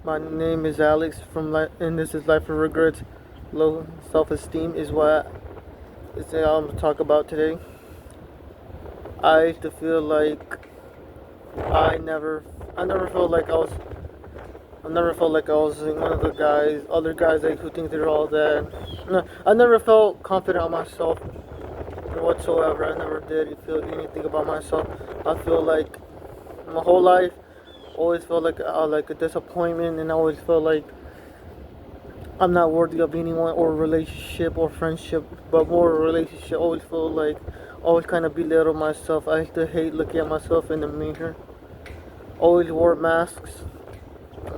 My name is Alex and this is Life of Regrets. Low self-esteem is what I'm gonna talk about today. I used to feel like I never, I never felt like I never felt like I was one of the other guys like who think they're all that. No, I never felt confident on myself whatsoever. I never did feel anything about myself. I feel like my whole life always felt like a disappointment, and I always felt like I'm not worthy of anyone or relationship or friendship, but more a relationship. Always feel like, always kind of belittle myself. I used to hate looking at myself in the mirror. Always wore masks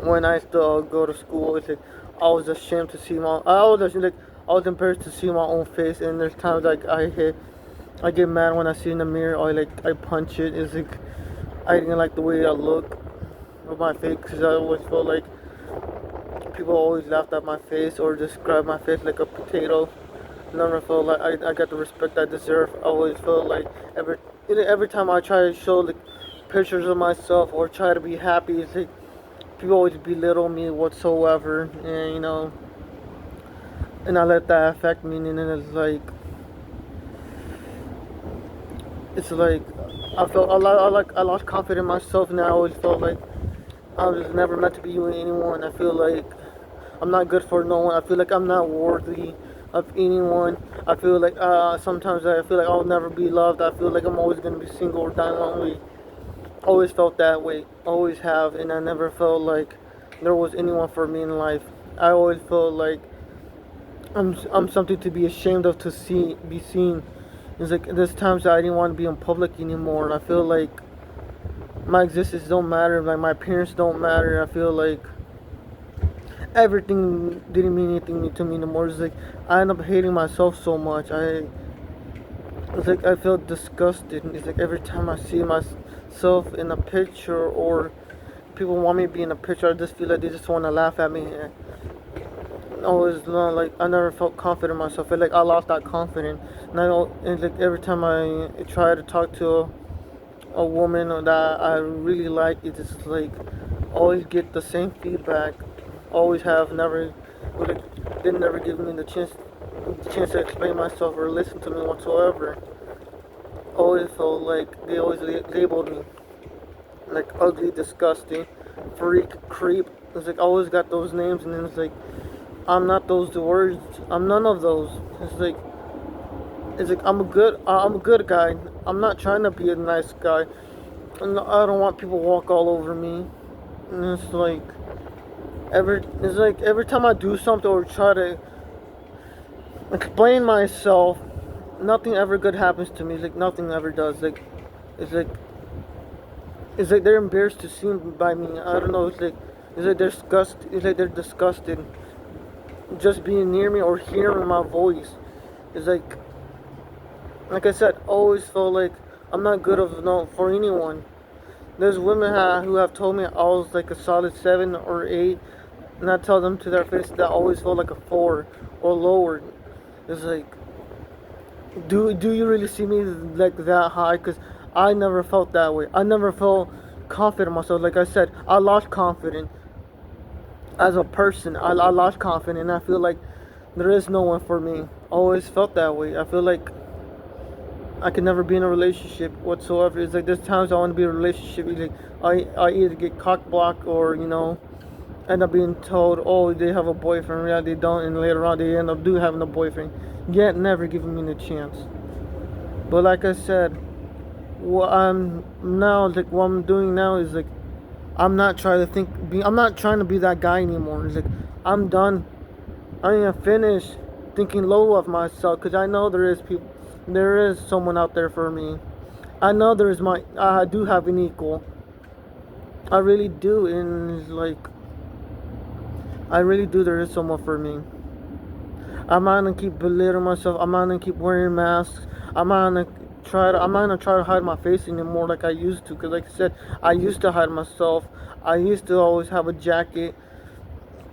when I used to go to school. It's like I was ashamed to see I was embarrassed to see my own face. And there's times I get mad when I see in the mirror. I punch it. It's like I didn't like the way I look with my face because I always felt like people always laughed at my face or described my face like a potato. Never felt like I got the respect I deserve. I always felt like every time I try to show like pictures of myself or try to be happy, it's like people always belittle me whatsoever, and and I let that affect me, and then it's like I felt I lost confidence in myself, and I always felt like I was never meant to be with anyone. I feel like I'm not good for no one. I feel like I'm not worthy of anyone. I feel like sometimes I feel like I'll never be loved. I feel like I'm always gonna be single or die lonely. Always felt that way. Always have, and I never felt like there was anyone for me in life. I always felt like I'm something to be ashamed of be seen. It's like there's times that I didn't want to be in public anymore, and I feel like my existence don't matter. Like my appearance don't matter. I feel like everything didn't mean anything to me anymore. It's like I end up hating myself so much. It's like I feel disgusted. It's like every time I see myself in a picture or people want me to be in a picture, I just feel like they just want to laugh at me. Always like I never felt confident in myself. I feel like I lost that confidence. And it's like every time I try to talk to a woman that I really like, it's just like always get the same feedback. Always have never, like, they never give me the chance to explain myself or listen to me whatsoever. Always felt like they always labeled me like ugly, disgusting, freak, creep. It's like I always got those names, and then it's like I'm not those words. I'm none of those. It's like I'm a good guy. I'm not trying to be a nice guy. And I don't want people to walk all over me. And it's like every time I do something or try to explain myself, nothing ever good happens to me. It's like nothing ever does. It's like it's like they're embarrassed to see by me. I don't know. It's like they're disgusted. It's like they're disgusted just being near me or hearing my voice. It's like I said, always felt like I'm not good of no for anyone. There's women who have told me I was like a solid 7 or 8, and I tell them to their face that I always felt like a 4 or lower. It's like, do you really see me like that high? Because I never felt that way. I never felt confident in myself. Like I said, I lost confidence as a person. I lost confidence, and I feel like there is no one for me. Always felt that way. I feel like I can never be in a relationship whatsoever. It's like there's times I want to be in a relationship. It's like I either get cock blocked or end up being told, oh, they have a boyfriend. Yeah, they don't, and later on they end up having a boyfriend. Yet never giving me the chance. But like I said, what I'm doing now is like I'm not trying to I'm not trying to be that guy anymore. It's like I'm done. I am finished thinking low of myself because I know there is someone out there for me. I know I do have an equal. I really do, and it's like I really do. There is someone for me. I'm not gonna keep belittling myself. I'm not gonna keep wearing masks. I'm not gonna try to hide my face anymore like I used to. Cause like I said, I used to hide myself. I used to always have a jacket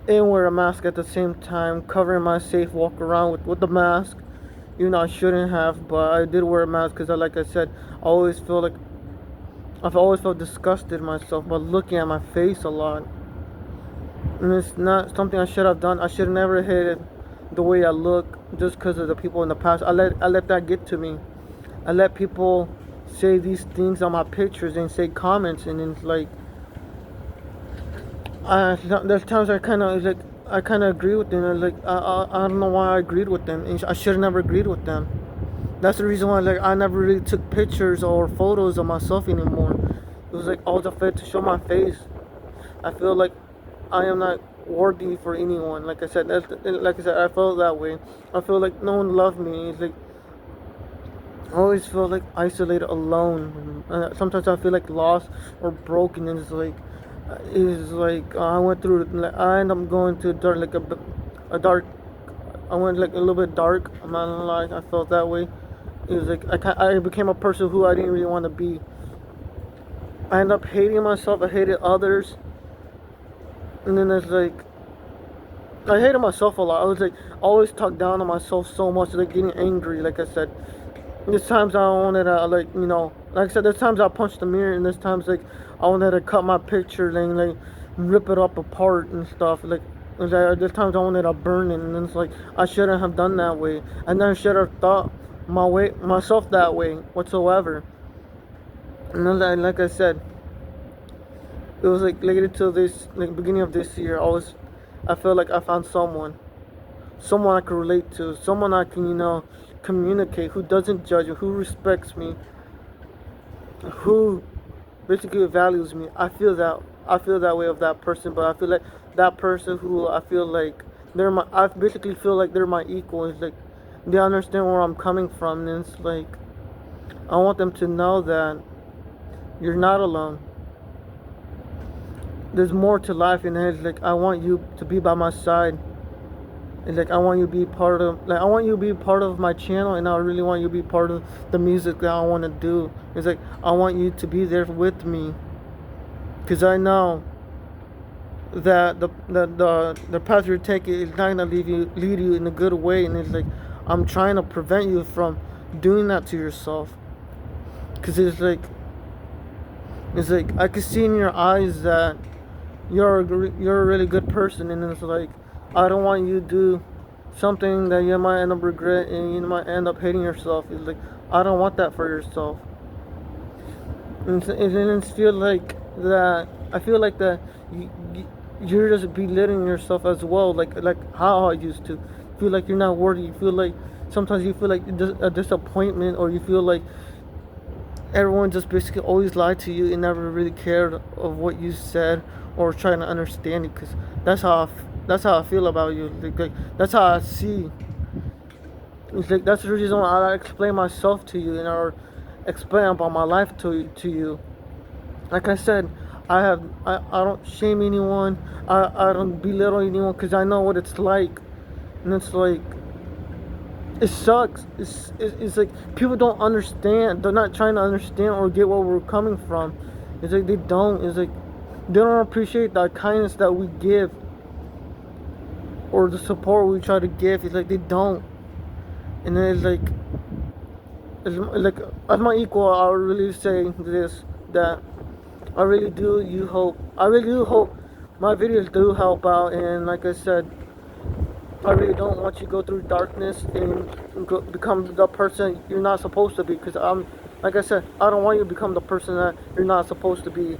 and wear a mask at the same time, covering my safe, walk around with the mask. I shouldn't have, but I did wear a mask because, like I said, I've always felt disgusted myself by looking at my face a lot. and it's not something I should have done. I should have never hated the way I look just because of the people in the past. I let that get to me. I let people say these things on my pictures and say comments, and it's like there's times I kind of agree with them. I don't know why I agreed with them. And I should have never agreed with them. That's the reason why I never really took pictures or photos of myself anymore. It was like I was afraid to show my face. I feel like I am not worthy for anyone. Like I said, I felt that way. I feel like no one loved me. It's like I always feel like isolated, alone. Sometimes I feel like lost or broken. And I went through. Like, I end up going to dark, a dark. I went like a little bit dark. I'm not gonna lie. I felt that way. It was like I became a person who I didn't really want to be. I ended up hating myself. I hated others. And then there's like I hated myself a lot. I was like always talked down on myself so much, like getting angry. Like I said, there's times I wanted to like I said, there's times I punched the mirror, and there's times like I wanted to cut my picture and like rip it up apart and stuff. There's times I wanted to burn it, and it's like I shouldn't have done that way. I never should have thought myself that way whatsoever. And then like I said, it was like later to this like beginning of this year, I felt like I found someone I could relate to, someone I can communicate, who doesn't judge me, who respects me, who basically values me. I feel that way of that person, but I feel like that person who I feel like I basically feel like they're my equal. It's like they understand where I'm coming from, and it's like I want them to know that you're not alone. There's more to life, and it's like I want you to be by my side. And like I want you to be part of my channel, and I really want you to be part of the music that I want to do. It's like I want you to be there with me, because I know that the path you're taking is not gonna lead you in a good way, and it's like I'm trying to prevent you from doing that to yourself, because it's like I can see in your eyes that you're a really good person, and it's like I don't want you to do something that you might end up regret and you might end up hating yourself. It's like I don't want that for yourself. And it's feel like that. I feel like that you're just belittling yourself as well. Like how I used to feel like you're not worthy. You feel like sometimes you feel like a disappointment, or you feel like everyone just basically always lied to you and never really cared of what you said or trying to understand it. Because that's how I feel about you. Like that's how I see. It's like that's the reason why I explain myself to you, and I explain about my life to you. Like I said, I don't shame anyone. I don't belittle anyone, because I know what it's like, and it's like it sucks. It's like people don't understand. They're not trying to understand or get where we're coming from. It's like they don't. It's like they don't appreciate the kindness that we give or the support we try to give. It's like they don't. And then it's like as my equal, I would really say this, that I really do hope my videos do help out. And like I said, I really don't want you to go through darkness and become the person you're not supposed to be. Because like I said, I don't want you to become the person that you're not supposed to be.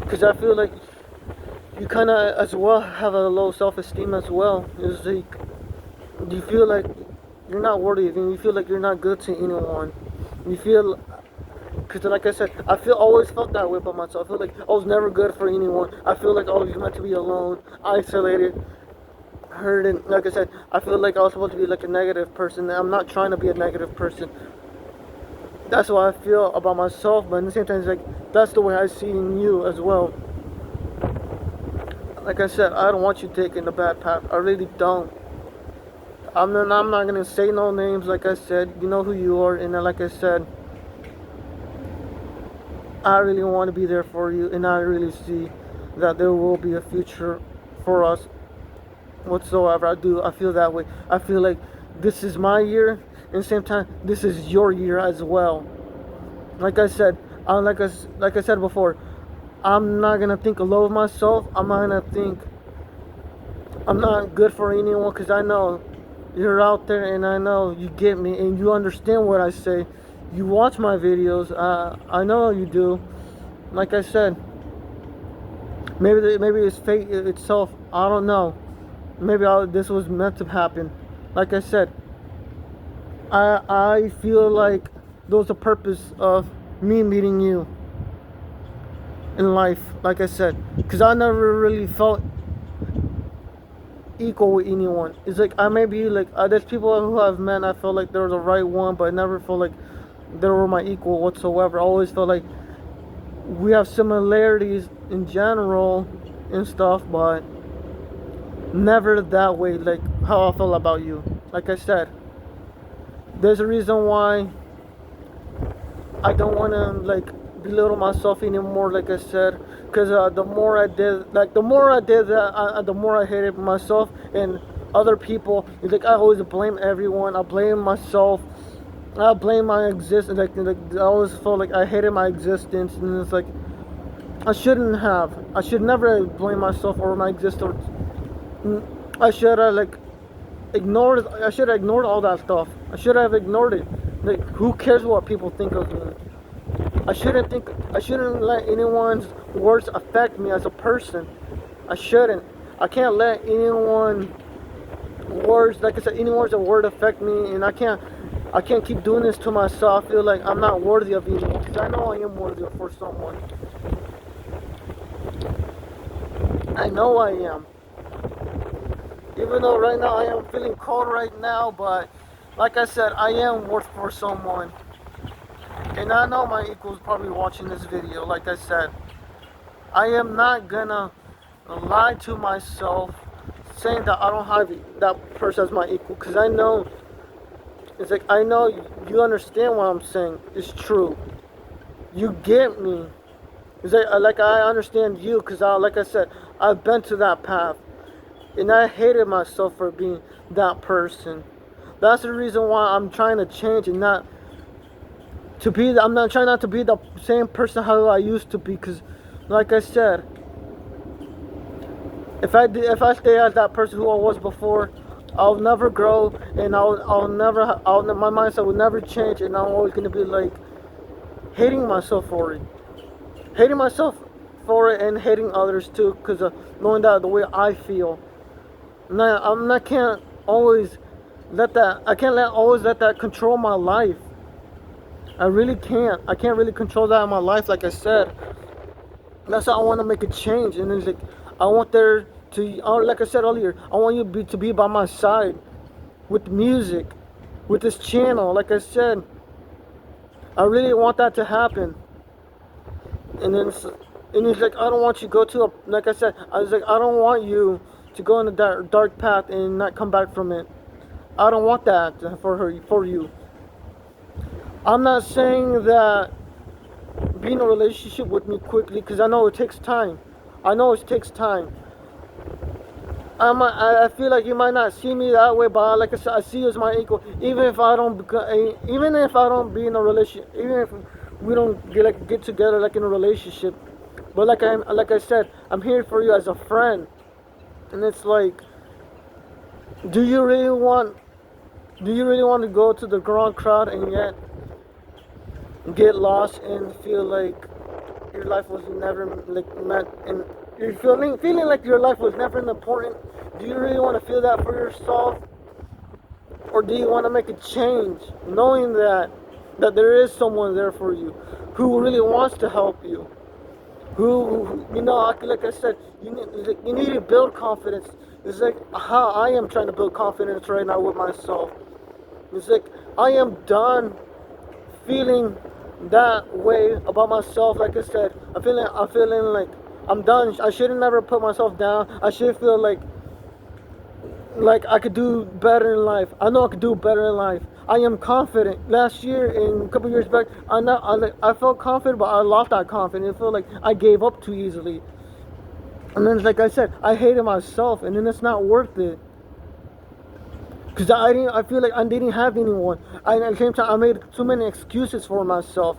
Because I feel like you kind of as well have a low self-esteem as well. It's like you feel like you're not worthy, and you feel like you're not good to anyone. You feel, because like I said, always felt that way about myself. I feel like I was never good for anyone. I feel like I was meant to be alone, isolated, hurt, and like I said, I feel like I was supposed to be like a negative person. And I'm not trying to be a negative person. That's what I feel about myself, but at the same time, it's like that's the way I see in you as well. Like I said, I don't want you taking the bad path. I really don't. I'm not gonna say no names. Like I said, you know who you are, and like I said, I really want to be there for you, and I really see that there will be a future for us whatsoever. I feel that way. I feel like this is my year, and at the same time, this is your year as well. Like I said, like I said before, I'm not gonna think low of myself. I'm not gonna think I'm not good for anyone because I know you're out there and I know you get me and you understand what I say. You watch my videos. I know you do. Like I said, maybe it's fate itself. I don't know. Maybe this was meant to happen. Like I said, I feel like there was a purpose of me meeting you in life. Like I said, because I never really felt equal with anyone. It's like I may be like there's people who I've met. I felt like they were the right one, but I never felt like they were my equal whatsoever. I always felt like we have similarities in general and stuff, but never that way. Like how I felt about you. Like I said, there's a reason why I don't want to like belittle myself anymore. Like I said, because the more I did, that, the more I hated myself and other people. It's like I always blame everyone. I blame myself. I blame my existence. Like I always felt like I hated my existence, and it's like I shouldn't have. I should never blame myself or my existence. I should have like ignored. I should have ignored all that stuff. I should have ignored it. Like who cares what people think of me? I shouldn't let anyone's words affect me as a person. I shouldn't. I can't let anyone words, like I said, anyone's a word affect me, and I can't keep doing this to myself. I feel like I'm not worthy of anyone, because I know I am worthy for someone. I know I am. Even though right now I am feeling cold right now, but like I said, I am worth for someone. And I know my equal's probably watching this video. Like I said, I am not gonna lie to myself saying that I don't have that person as my equal, because I know it's like I know you understand what I'm saying. It's true. You get me. It's like I understand you, because like I said, I've been to that path, and I hated myself for being that person. That's the reason why I'm trying to change and not to be. I'm not trying not to be the same person how I used to be, because, like I said, if I stay as that person who I was before, I'll never grow, and my mindset will never change, and I'm always gonna be like hating myself for it, and hating others too, because of knowing that the way I feel. I can't always let that. I can't always let that control my life. I really can't. I can't really control that in my life. Like I said, that's how I want to make a change. And it's like I want there to, like I said earlier, I want you to be by my side with music, with this channel. Like I said, I really want that to happen. And then it's like I don't want you to go to a, like I said, I was like I don't want you to go in a dark path and not come back from it. I don't want that for you. I'm not saying that be in a relationship with me quickly, because I know it takes time. I know it takes time. I feel like you might not see me that way, but like I said, I see you as my equal. Even if I don't be in a relationship, even if we don't get together like in a relationship, but like I said, I'm here for you as a friend. And it's like, do you really want to go to the wrong crowd and yet get lost and feel like your life was never like meant, and you're feeling like your life was never important? Do you really want to feel that for yourself, or do you want to make a change, knowing that there is someone there for you, who really wants to help you, who like I said, you need to build confidence. It's like how I am trying to build confidence right now with myself. It's like I am done feeling that way about myself. Like I said, I'm feeling like I'm done. I shouldn't never put myself down. I should feel like I could do better in life. I know I could do better in life. I am confident. Last year and a couple years back, I felt confident, but I lost that confidence. I felt like I gave up too easily. And then, like I said, I hated myself, and then it's not worth it. Because I feel like I didn't have anyone. At the same time, I made too many excuses for myself.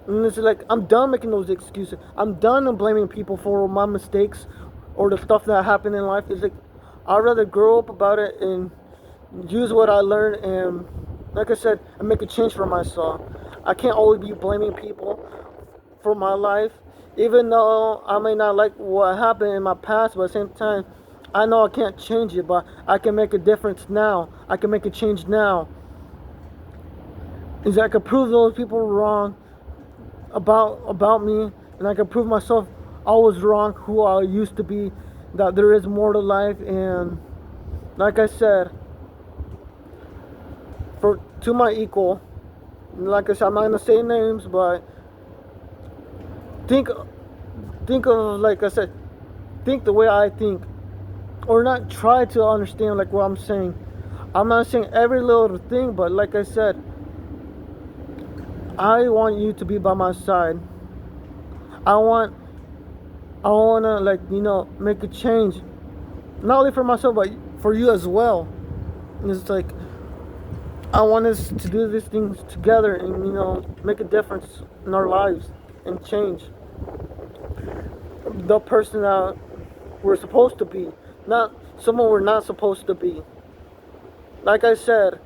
And it's like, I'm done making those excuses. I'm done blaming people for my mistakes or the stuff that happened in life. It's like, I'd rather grow up about it and use what I learned and, like I said, and make a change for myself. I can't always be blaming people for my life, even though I may not like what happened in my past, but at the same time, I know I can't change it, but I can make a difference now. I can make a change now. Is I can prove those people wrong about me, and I can prove myself I was wrong, who I used to be, that there is more to life, and like I said, for to my equal, like I said, I'm not gonna say names, but think think of, like I said, think the way I think, or not try to understand like what I'm saying. I'm not saying every little thing, but like I said, I want you to be by my side. I want I wanna, like, make a change, not only for myself but for you as well. And it's like I want us to do these things together and make a difference in our lives and change the person that we're supposed to be, not someone we're not supposed to be. Like I said,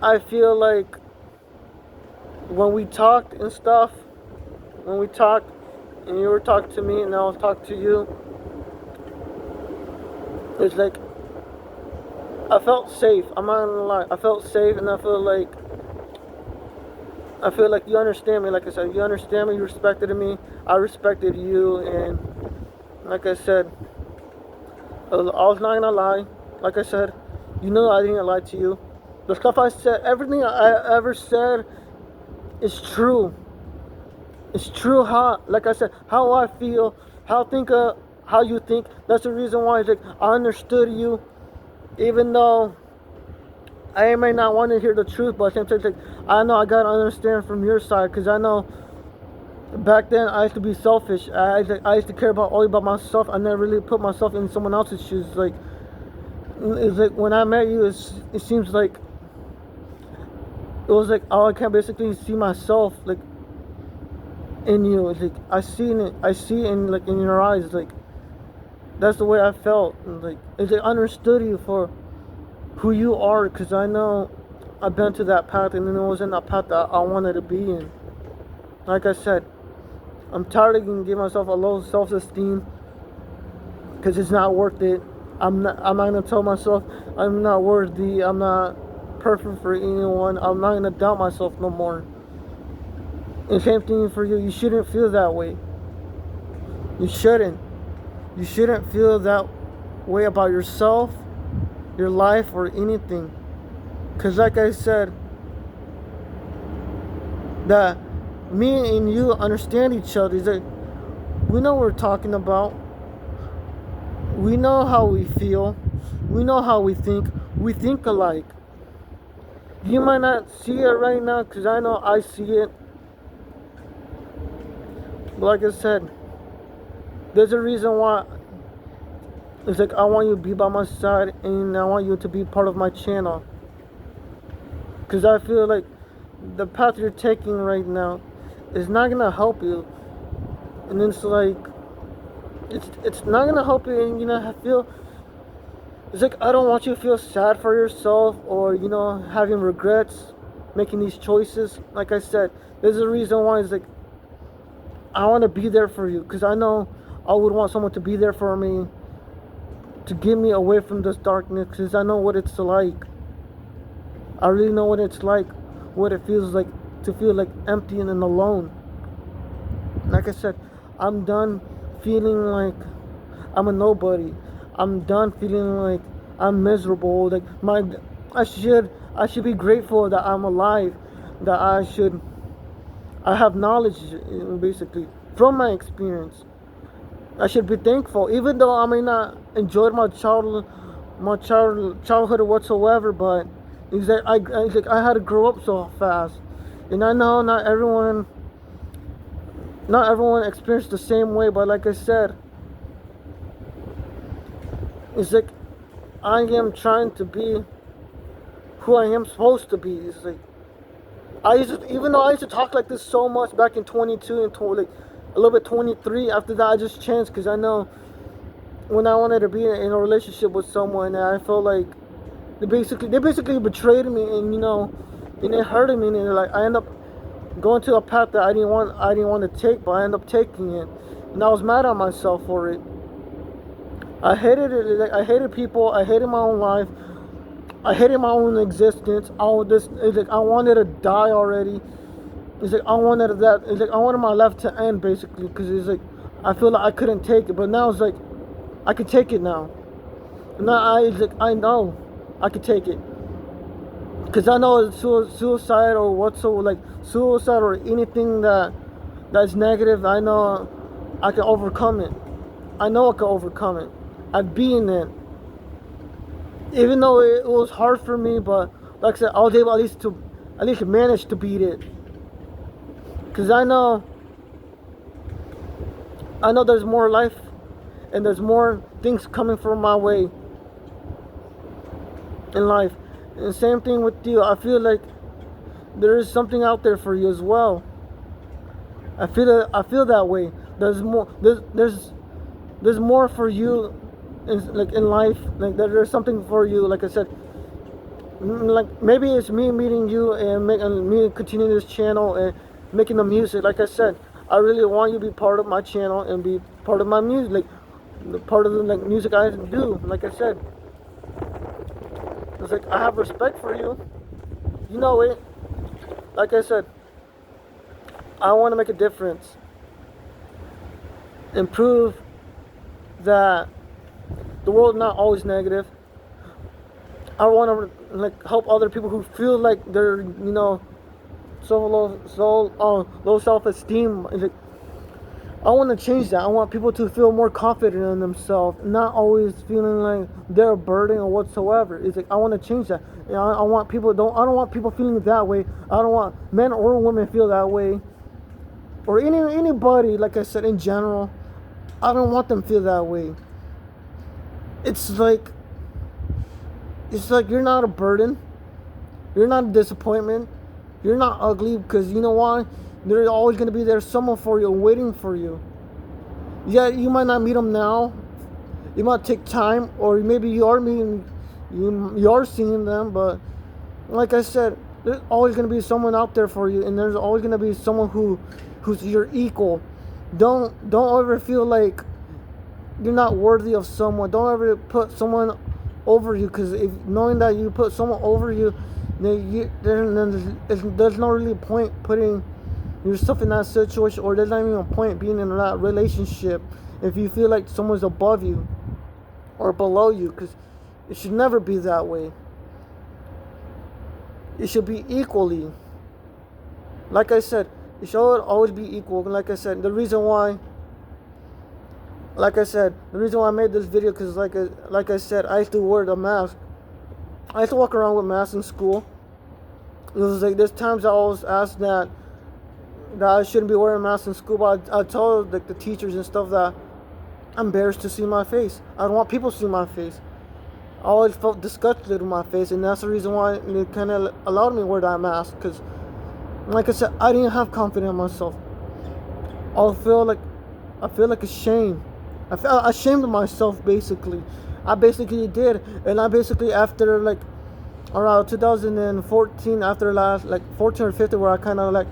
I feel like when we talked and stuff, when we talked and you were talking to me and I was talking to you, it's like I felt safe. I'm not gonna lie. I felt safe, and I feel like you understand me. Like I said, you understand me. You respected me. I respected you, and like I said, I was not gonna lie. Like I said, you know I didn't lie to you. The stuff I said, everything I ever said, is true. It's true. How, like I said, how I feel, how you think. That's the reason why it's like I understood you, even though I may not want to hear the truth, but at the same time, like, I know I gotta understand from your side, because I know back then I used to be selfish. I used to care only about myself. I never really put myself in someone else's shoes. Like, it's like when I met you, it seems like it was like, oh, I can basically see myself like in you. It's like I see it in, like, in your eyes. Like, that's the way I felt. And like, it's like I understood you for who you are, because I know I've been to that path, and it wasn't that path that I wanted to be in. Like I said, I'm tired of giving myself a low self-esteem, because it's not worth it. I'm not gonna tell myself I'm not worthy. I'm not perfect for anyone. I'm not gonna doubt myself no more. And same thing for you. You shouldn't feel that way. You shouldn't. You shouldn't feel that way about yourself, your life, or anything. Because like I said, that me and you understand each other. It's like, we know what we're talking about. We know how we feel. We know how we think. We think alike. You might not see it right now, because I know I see it. But like I said, there's a reason why. It's like I want you to be by my side, and I want you to be part of my channel. Because I feel like the path you're taking right now is not going to help you. And it's like, it's not going to help you, and I feel, it's like I don't want you to feel sad for yourself, or, having regrets, making these choices. Like I said, there's a reason why. It's like, I want to be there for you, because I know I would want someone to be there for me, to get me away from this darkness, because I know what it's like. I really know what it's like, what it feels like to feel like empty and alone. Like I said, I'm done feeling like I'm a nobody. I'm done feeling like I'm miserable. Like I should be grateful that I'm alive. That I have knowledge, basically, from my experience. I should be thankful, even though I may not enjoy my childhood whatsoever. But it's like I had to grow up so fast, and I know not everyone experienced the same way. But like I said, it's like I am trying to be who I am supposed to be. It's like even though I used to talk like this so much back in 22 and like a little bit 23. After that, I just changed, because I know when I wanted to be in a relationship with someone, and I felt like they basically betrayed me, and and it hurted me, and like I ended up going to a path that I didn't want to take, but I ended up taking it, and I was mad at myself for it. I hated it. Like, I hated people. I hated my own life. I hated my own existence. It's like I wanted to die already. It's like I wanted that. It's like I wanted my life to end basically, because it's like I feel like I couldn't take it, but now it's like I can take it now. Now it's like I know I can take it, because I know it's suicide or whatsoever, like suicide or anything that's negative. I know I can overcome it. I know I can overcome it. I've been it. Even though it was hard for me, but like I said, I was able at least manage to beat it. Cause I know there's more life, and there's more things coming from my way in life. And the same thing with you. I feel like there is something out there for you as well. I feel that way. There's more. There's more for you, in life. Like there's something for you. Like I said, like maybe it's me meeting you and me continuing this channel and making the music. Like I said, I really want you to be part of my channel and be part of my music, like part of the music I do. Like I said, it's like I have respect for you. You know it. Like I said, I want to make a difference and prove that the world is not always negative. I want to help other people who feel like they're low self-esteem. Like, I want to change that. I want people to feel more confident in themselves, not always feeling like they're a burden or whatsoever. It's like I want to change that. I want people I don't want people feeling that way. I don't want men or women feel that way, or anybody. Like I said, in general, I don't want them feel that way. It's like you're not a burden. You're not a disappointment. You're not ugly, because you know why? There's always going to be there someone for you waiting for you. Yeah, you might not meet them now. It might take time, or maybe you are seeing them, but like I said, there's always going to be someone out there for you, and there's always going to be someone who's your equal. Don't ever feel like you're not worthy of someone. Don't ever put someone over you, because if knowing that you put someone over you, then there's no really point putting yourself in that situation, or there's not even a point being in that relationship if you feel like someone's above you or below you, because it should never be that way. It should be equally. Like I said, it should always be equal. Like I said, the reason why I made this video, because like I said, I used to wear the mask. I used to walk around with masks in school. It was like there's times I was asked that I shouldn't be wearing masks in school, but I told the teachers and stuff that I'm embarrassed to see my face. I don't want people to see my face. I always felt disgusted with my face, and that's the reason why they kind of allowed me to wear that mask. Because, like I said, I didn't have confidence in myself. I feel like ashamed. I felt ashamed of myself, basically. I basically did, and I basically, after around 2014, after last 14 or 15, where I kind of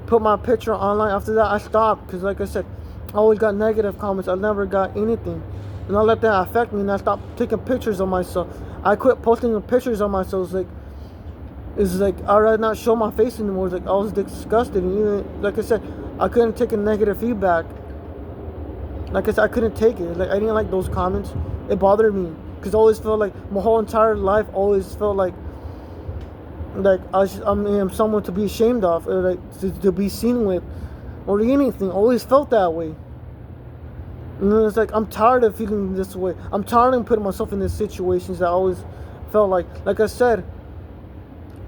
put my picture online. After that, I stopped, because like I said, I always got negative comments. I never got anything, and I let that affect me, and I stopped taking pictures of myself. I quit posting pictures of myself. It's like I'd rather not show my face anymore. It's like I was disgusted, and even like I said, I couldn't take a negative feedback. Like I said, I couldn't take it. Like I didn't like those comments. It bothered me, because I always felt like my whole entire life always felt like I'm someone to be ashamed of, or to be seen with, or anything. Always felt that way. And then it's like I'm tired of feeling this way. I'm tired of putting myself in these situations that I always felt like I said,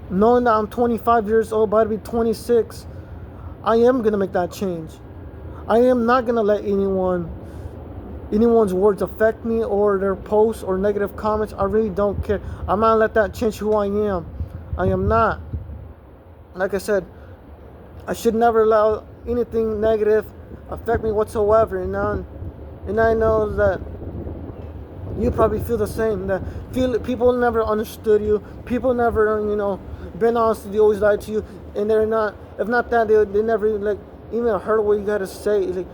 knowing that I'm 25 years old, about to be 26, I am gonna make that change. I am not gonna let anyone's words affect me, or their posts or negative comments. I really don't care. I'm not gonna let that change who I am. I am not. Like I said, I should never allow anything negative affect me whatsoever. And I know that You probably feel the same. That feel people never understood you. People never, been honest with you. Always lied to you, and they're not. If not that, they never even heard what you gotta say. It's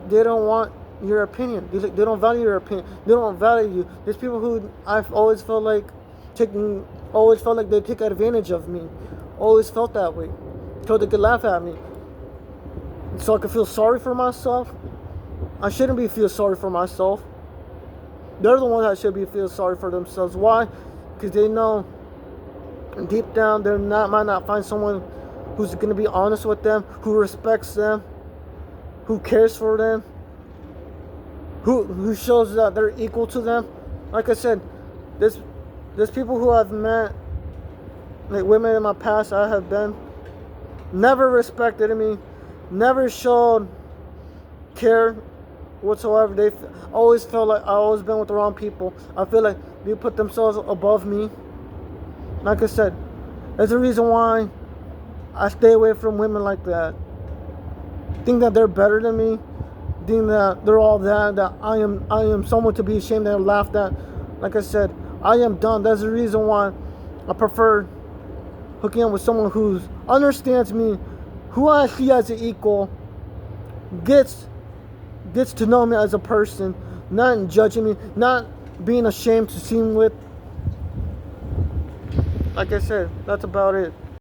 they don't want your opinion. They don't value your opinion. They don't value you. There's people who I've always felt like always felt like they take advantage of me. Always felt that way. So they could laugh at me. So I could feel sorry for myself. I shouldn't feel sorry for myself. They're the ones that should feel sorry for themselves. Why? Because they know deep down might not find someone who's going to be honest with them, who respects them, who cares for them, who shows that they're equal to them. Like I said, there's people who I've met, like women in my past I have been, never respected me, never showed care whatsoever. They always felt like I always been with the wrong people. I feel like they put themselves above me. Like I said, there's a reason why I stay away from women like that. Think that they're better than me. Think that they're all that I am someone to be ashamed and laughed at. Like I said, I am done. That's the reason why I prefer hooking up with someone who understands me, who I see as an equal, gets to know me as a person, not judging me, not being ashamed to see me with. Like I said, that's about it.